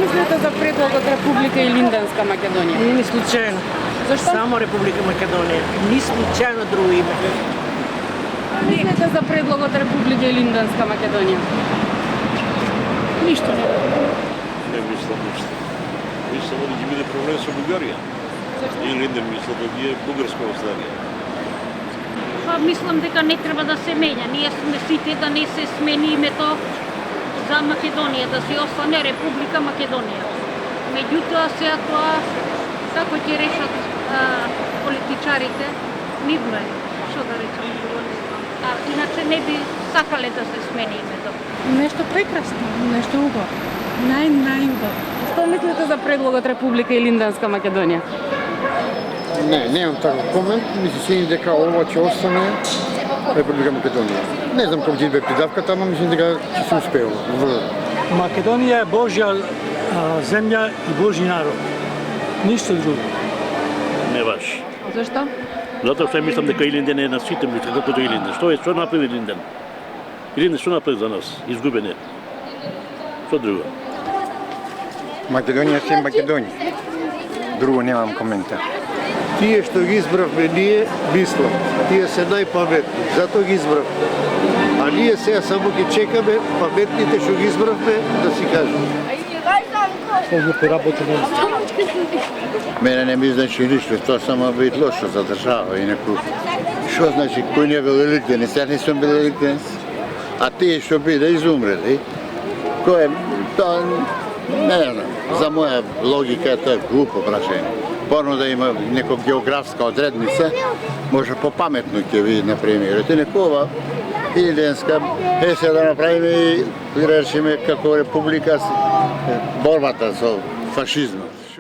мислите за предлогот Република Илинденска Македонија? Не ми случайно. Зашто? Само Република Македонија. Ни случайно друго име. Мислите за предлогот Република Илинденска Македонија? Ништо не. Не мислам ништо. Мислам да ќе биде проблем со Бугарија. Или не мислам да ги е бугарска останија. Па мислам дека не треба да се менја. Ние сме сите да не се смени името за Македонија, да се остане Република Македонија. Меѓутоа сега тоа како ќе решат политичарите, нивно е. Што да речам, а иначе не би сакале да се смени името. Нещо прекрасно, нещо убаво. Најубаво. Што мислите за предлогот Република Илинденска Македонија? Не, немам таков комент. Ми се чини дека ова ќе остане Република Македонија. Не знам колку ќе биде придавката, ама мислам дека ќе се успеува. Македонија е Божја земја и Божји народ. Ништо друго. Не баш. Зашто? Затоа што мислам дека Илинден е на сите мислам како Илинден. Што направи Илинден? Илинден што направи за нас? Изгубен е. Што друго? Македонија се Македонија. Друго немам коментар. Тие што ги избравме ние, мислам, тие се најпаметни, затоа ги избравме. А ние сега само ги чекаме паметните што ги избравме да си кажат. Мене не ми значи ништо, тоа само бит лошо за држава, инаку. Што значи кој не бил великденец, јас не сум бил великденец. А тие што би да изумрели, кој е, тоа, не знам, за моја логика тоа е глупо прашање. Порно да има нека географска одредница, може попаметно ќе ви напримерите, некова Илинденска, се да направиме и речеме како република борбата со фашизмот.